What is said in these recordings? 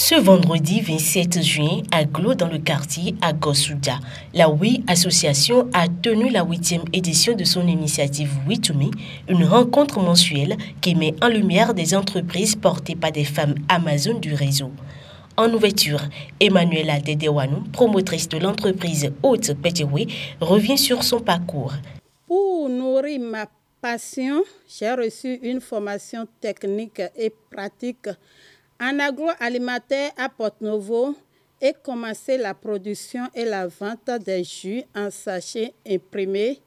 Ce vendredi 27 juin, à Glo, dans le quartier Agosoudia, la Oui Association a tenu la 8e édition de son initiative We to Me, une rencontre mensuelle qui met en lumière des entreprises portées par des femmes Amazon du réseau. En ouverture, Emmanuela Dedewanou, promotrice de l'entreprise Haute Pétioué, revient sur son parcours. Pour nourrir ma passion, j'ai reçu une formation technique et pratique en agroalimentaire à Porto-Novo et commencé la production et la vente des jus en sachet imprimés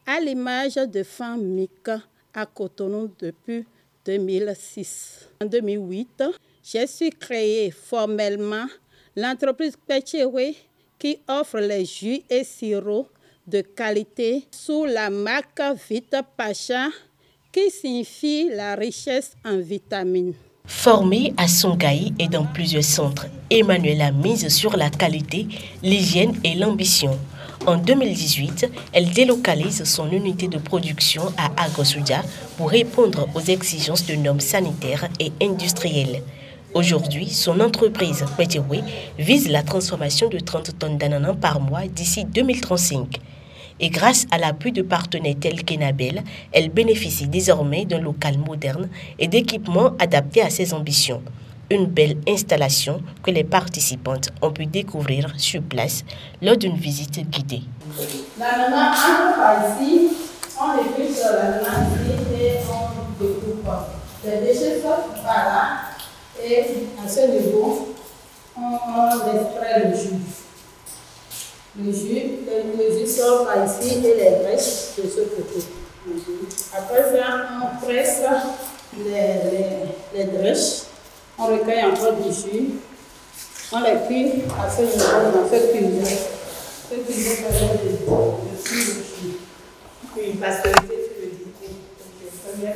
à l'image de Fan Mika à Cotonou depuis 2006. En 2008, j'ai su créer formellement l'entreprise Pétioué qui offre les jus et sirops de qualité sous la marque Vita Pacha qui signifie la richesse en vitamines. Formée à Songhai et dans plusieurs centres, Emmanuela mise sur la qualité, l'hygiène et l'ambition. En 2018, elle délocalise son unité de production à Agosoudia pour répondre aux exigences de normes sanitaires et industrielles. Aujourd'hui, son entreprise Pétioué vise la transformation de 30 tonnes d'ananas par mois d'ici 2035. Et grâce à l'appui de partenaires tels qu'Enabel, elle bénéficie désormais d'un local moderne et d'équipements adaptés à ses ambitions. Une belle installation que les participantes ont pu découvrir sur place lors d'une visite guidée. L'ananas entre par ici, on épluche l'ananas ici et on découpe. Les déchets sortent par là et à ce niveau, on extrait le jus. Le jus sort par ici et les graisses de ce côté. Après ça, on presse les graisses, on recueille encore du jus, on les cuit à ce niveau dans ce cuisine. Ce cuisine permet de cuire le jus. Puis pasteuriser sur le jus.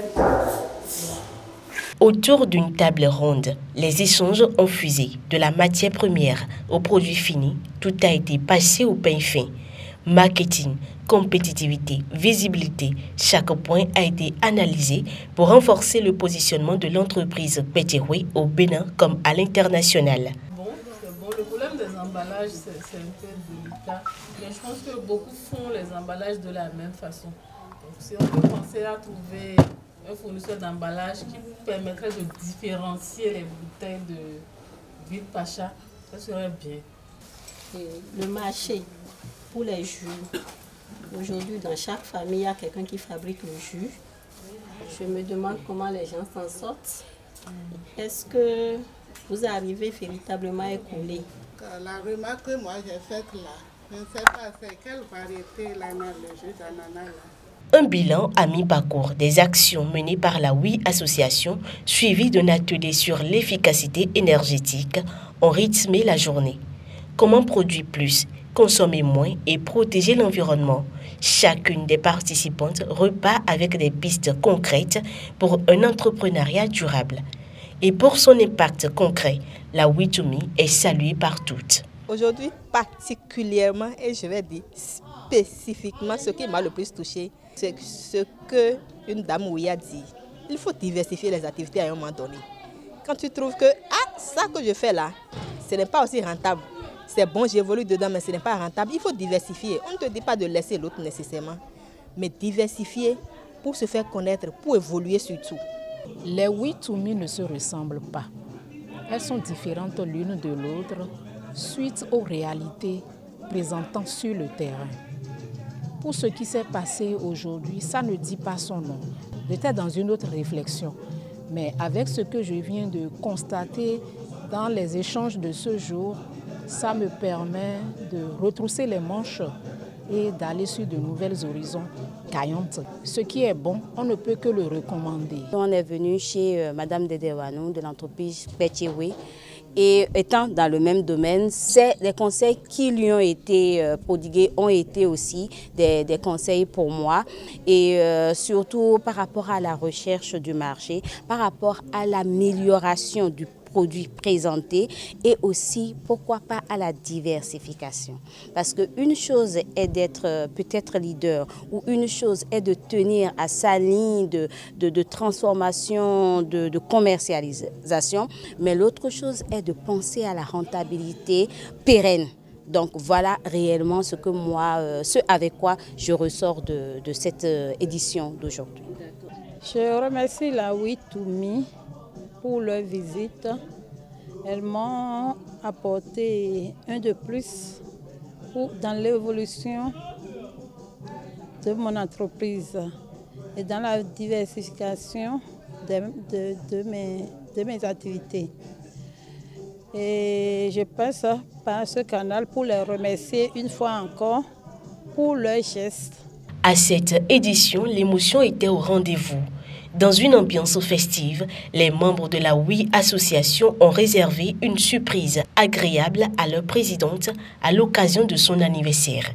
Autour d'une table ronde, les échanges ont fusé. De la matière première au produit fini, tout a été passé au pain fin. Marketing, compétitivité, visibilité, chaque point a été analysé pour renforcer le positionnement de l'entreprise Pétioué au Bénin comme à l'international. Le problème des emballages, c'est un peu délicat, mais je pense que beaucoup font les emballages de la même façon. Donc, si on peut penser à trouver un fournisseur d'emballage qui permettrait de différencier les bouteilles de Vita Pacha, ça serait bien. Le marché pour les jus. Aujourd'hui, dans chaque famille, il y a quelqu'un qui fabrique le jus. Je me demande comment les gens s'en sortent. Est-ce que vous arrivez véritablement à écouler? La remarque que moi j'ai faite là, je ne sais pas c'est quelle variété le jus d'ananas là. Un bilan à mi-parcours des actions menées par la Oui Association, suivi d'un atelier sur l'efficacité énergétique, ont rythmé la journée. Comment produire plus, consommer moins et protéger l'environnement? Chacune des participantes repart avec des pistes concrètes pour un entrepreneuriat durable. Et pour son impact concret, la We to Me est saluée par toutes. Aujourd'hui, particulièrement, et je vais dire spécifiquement, ce qui m'a le plus touché, c'est ce qu'une dame oui a dit. Il faut diversifier les activités à un moment donné. Quand tu trouves que ça que je fais là, ce n'est pas aussi rentable. C'est bon, j'évolue dedans, mais ce n'est pas rentable. Il faut diversifier. On ne te dit pas de laisser l'autre nécessairement, mais diversifier pour se faire connaître, pour évoluer surtout. Les We to Me ne se ressemblent pas. Elles sont différentes l'une de l'autre suite aux réalités présentant sur le terrain. Pour ce qui s'est passé aujourd'hui, ça ne dit pas son nom. J'étais dans une autre réflexion, mais avec ce que je viens de constater dans les échanges de ce jour, ça me permet de retrousser les manches et d'aller sur de nouvelles horizons caillantes. Ce qui est bon, on ne peut que le recommander. On est venu chez Madame Dedewanou de l'entreprise Pétioué et étant dans le même domaine, les conseils qui lui ont été prodigués ont été aussi des conseils pour moi et surtout par rapport à la recherche du marché, par rapport à l'amélioration du produits présentés et aussi, pourquoi pas, à la diversification. Parce qu'une chose est d'être peut-être leader ou une chose est de tenir à sa ligne de transformation, de commercialisation, mais l'autre chose est de penser à la rentabilité pérenne. Donc voilà réellement ce que moi, ce avec quoi je ressors de cette édition d'aujourd'hui. Je remercie la WeToMe pour leur visite. Elles m'ont apporté un de plus dans l'évolution de mon entreprise et dans la diversification de mes activités. Et je passe par ce canal pour les remercier une fois encore pour leurs gestes. À cette édition, l'émotion était au rendez-vous. Dans une ambiance festive, les membres de la WE Association ont réservé une surprise agréable à leur présidente à l'occasion de son anniversaire.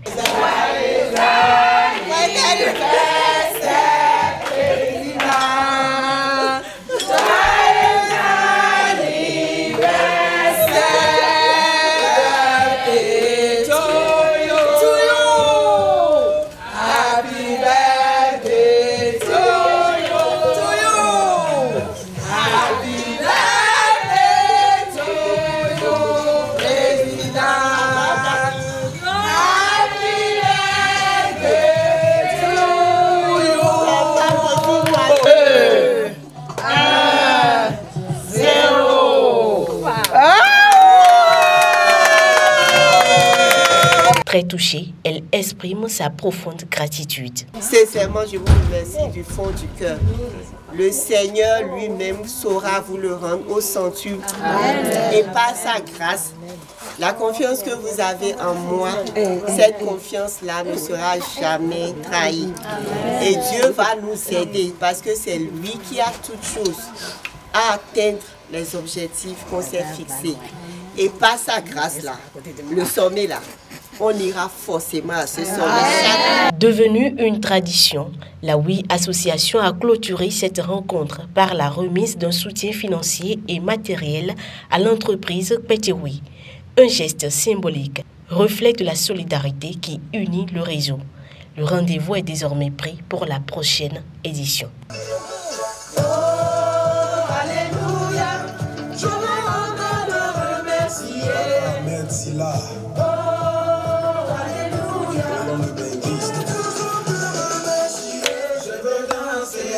Très touchée, elle exprime sa profonde gratitude. Sincèrement, je vous remercie du fond du cœur. Le Seigneur lui-même saura vous le rendre au centuple. Et par sa grâce, la confiance que vous avez en moi, cette confiance-là ne sera jamais trahie. Et Dieu va nous aider parce que c'est lui qui a toutes choses à atteindre les objectifs qu'on s'est fixés. Et par sa grâce-là, le sommet-là, on ira forcément à ce sommet. Devenue une tradition, la WE Association a clôturé cette rencontre par la remise d'un soutien financier et matériel à l'entreprise Petchewe. Un geste symbolique, reflet de la solidarité qui unit le réseau. Le rendez-vous est désormais pris pour la prochaine édition. Je veux danser.